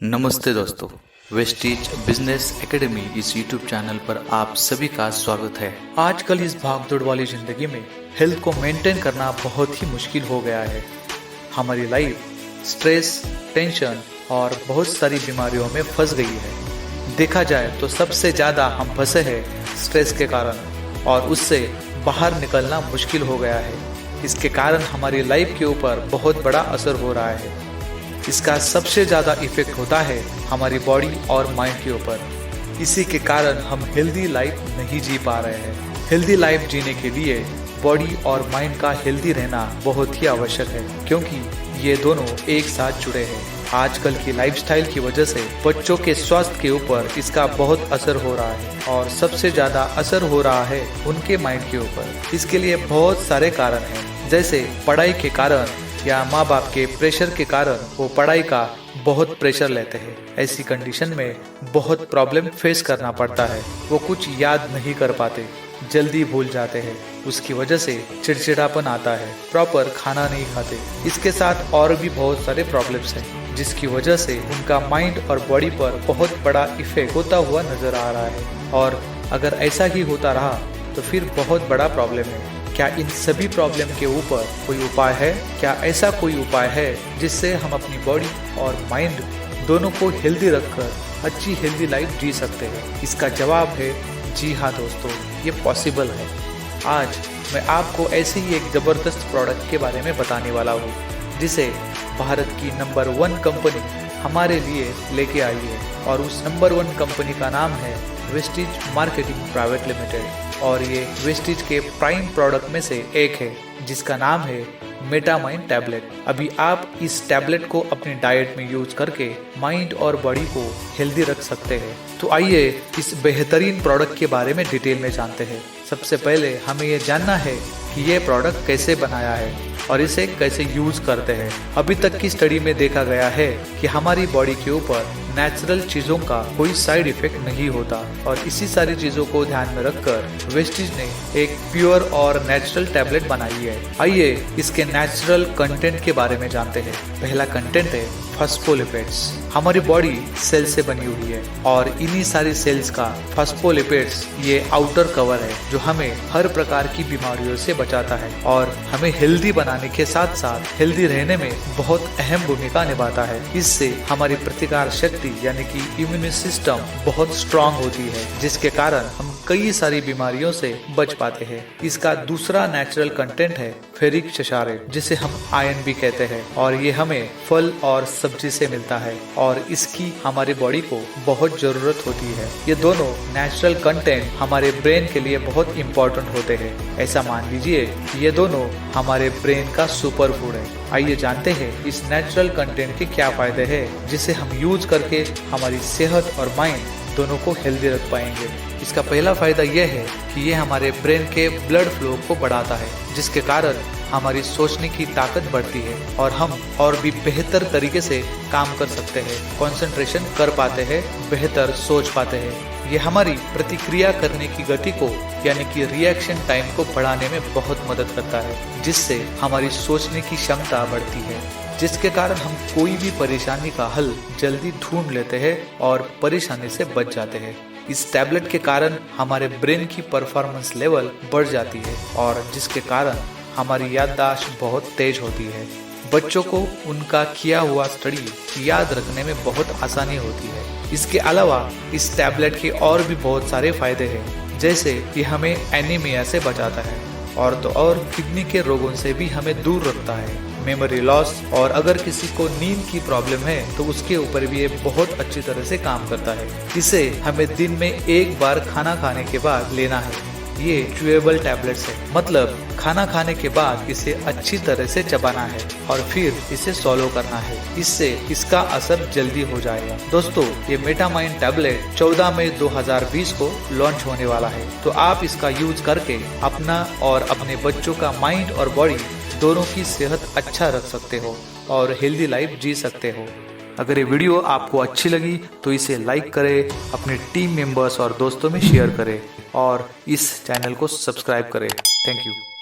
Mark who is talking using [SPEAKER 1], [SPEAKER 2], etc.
[SPEAKER 1] नमस्ते दोस्तों, Vestige business academy इस यूट्यूब चैनल पर आप सभी का स्वागत है।
[SPEAKER 2] आजकल इस भागदौड़ वाली जिंदगी में हेल्थ को मेंटेन करना बहुत ही मुश्किल हो गया है। हमारी लाइफ स्ट्रेस, टेंशन और बहुत सारी बीमारियों में फंस गई है। देखा जाए तो सबसे ज़्यादा हम फंसे हैं स्ट्रेस के कारण और उससे बाहर निकलना मुश्किल हो गया है। इसके कारण हमारी लाइफ के ऊपर बहुत बड़ा असर हो रहा है। इसका सबसे ज़्यादा इफेक्ट होता है हमारी बॉडी और माइंड के ऊपर। इसी के कारण हम हेल्दी लाइफ नहीं जी पा रहे हैं। हेल्दी लाइफ जीने के लिए बॉडी और माइंड का हेल्दी रहना बहुत ही आवश्यक है, क्योंकि ये दोनों एक साथ जुड़े हैं। आजकल की लाइफस्टाइल की वजह से बच्चों के स्वास्थ्य के ऊपर इसका बहुत असर हो रहा है और सबसे ज़्यादा असर हो रहा है उनके माइंड के ऊपर। इसके लिए बहुत सारे कारण हैं, जैसे पढ़ाई के कारण या माँ बाप के प्रेशर के कारण वो पढ़ाई का बहुत प्रेशर लेते हैं। ऐसी कंडीशन में बहुत प्रॉब्लम फेस करना पड़ता है। वो कुछ याद नहीं कर पाते, जल्दी भूल जाते हैं। उसकी वजह से चिड़चिड़ापन आता है, प्रॉपर खाना नहीं खाते। इसके साथ और भी बहुत सारे प्रॉब्लम्स हैं, जिसकी वजह से उनका माइंड और बॉडी पर बहुत बड़ा इफेक्ट होता हुआ नजर आ रहा है। और अगर ऐसा ही होता रहा तो फिर बहुत बड़ा प्रॉब्लम है। क्या इन सभी प्रॉब्लम के ऊपर कोई उपाय है? क्या ऐसा कोई उपाय है जिससे हम अपनी बॉडी और माइंड दोनों को हेल्दी रखकर अच्छी हेल्दी लाइफ जी सकते हैं? इसका जवाब है जी हाँ दोस्तों, ये पॉसिबल है। आज मैं आपको ऐसे ही एक ज़बरदस्त प्रोडक्ट के बारे में बताने वाला हूँ, जिसे भारत की नंबर 1 कंपनी हमारे लिए लेके आई है। और उस नंबर 1 कंपनी का नाम है वेस्टीज मार्केटिंग प्राइवेट लिमिटेड। और ये वेस्टीज के प्राइम प्रोडक्ट में से एक है, जिसका नाम है मेटामाइन टैबलेट। अभी आप इस टैबलेट को अपनी डाइट में यूज करके माइंड और बॉडी को हेल्दी रख सकते हैं। तो आइए इस बेहतरीन प्रोडक्ट के बारे में डिटेल में जानते हैं। सबसे पहले हमें ये जानना है कि ये प्रोडक्ट कैसे बनाया है और इसे कैसे यूज करते हैं। अभी तक की स्टडी में देखा गया है कि हमारी बॉडी के ऊपर नेचुरल चीजों का कोई साइड इफेक्ट नहीं होता, और इसी सारी चीजों को ध्यान में रखकर वेस्टीज ने एक प्योर और नेचुरल टैबलेट बनाई है। आइए इसके नेचुरल कंटेंट के बारे में जानते हैं। पहला कंटेंट है फॉस्फोलिपिड्स। हमारी बॉडी सेल से बनी हुई है और इन्हीं सारी सेल्स का फॉस्फोलिपिड्स ये आउटर कवर है, जो हमें हर प्रकार की बीमारियों से बचाता है और हमें हेल्दी बनाने के साथ साथ हेल्दी रहने में बहुत अहम भूमिका निभाता है। इससे हमारी प्रतिकार शक्ति यानी कि इम्यून सिस्टम बहुत स्ट्रांग होती है, जिसके कारण हम कई सारी बीमारियों से बच पाते हैं। इसका दूसरा नेचुरल कंटेंट है फेरिक क्षार, जिसे हम आयरन भी कहते हैं, और ये हमें फल और सब्जी से मिलता है और इसकी हमारी बॉडी को बहुत जरूरत होती है। ये दोनों नेचुरल कंटेंट हमारे ब्रेन के लिए बहुत इम्पोर्टेंट होते हैं। ऐसा मान लीजिए कि ये दोनों हमारे ब्रेन का सुपर फूड है। आइए जानते हैं इस नेचुरल कंटेंट के क्या फायदे हैं, जिसे हम यूज करके हमारी सेहत और माइंड दोनों को हेल्दी रख पाएंगे। इसका पहला फायदा यह है कि ये हमारे ब्रेन के ब्लड फ्लो को बढ़ाता है, जिसके कारण हमारी सोचने की ताकत बढ़ती है और हम और भी बेहतर तरीके से काम कर सकते हैं, कंसंट्रेशन कर पाते हैं, बेहतर सोच पाते हैं। ये हमारी प्रतिक्रिया करने की गति को यानी कि रिएक्शन टाइम को बढ़ाने में बहुत मदद करता है, जिससे हमारी सोचने की क्षमता बढ़ती है, जिसके कारण हम कोई भी परेशानी का हल जल्दी ढूंढ लेते हैं और परेशानी से बच जाते हैं। इस टैबलेट के कारण हमारे ब्रेन की परफॉर्मेंस लेवल बढ़ जाती है और जिसके कारण हमारी याददाश्त बहुत तेज होती है। बच्चों को उनका किया हुआ स्टडी याद रखने में बहुत आसानी होती है। इसके अलावा इस टैबलेट के और भी बहुत सारे फायदे हैं, जैसे कि हमें एनीमिया से बचाता है और किडनी के रोगों से भी हमें दूर रखता है, मेमोरी लॉस, और अगर किसी को नींद की प्रॉब्लम है तो उसके ऊपर भी ये बहुत अच्छी तरह से काम करता है। इसे हमें दिन में एक बार खाना खाने के बाद लेना है। ये च्यूएबल टैबलेट्स है, मतलब खाना खाने के बाद इसे अच्छी तरह से चबाना है और फिर इसे सॉलो करना है। इससे इसका असर जल्दी हो जाएगा। दोस्तों, ये मेटामाइन टैबलेट 14 मई 2020 को लॉन्च होने वाला है, तो आप इसका यूज करके अपना और अपने बच्चों का माइंड और बॉडी दोनों की सेहत अच्छा रख सकते हो और हेल्दी लाइफ जी सकते हो। अगर ये वीडियो आपको अच्छी लगी तो इसे लाइक करें, अपने टीम मेंबर्स और दोस्तों में शेयर करें और इस चैनल को सब्सक्राइब करें। Thank you.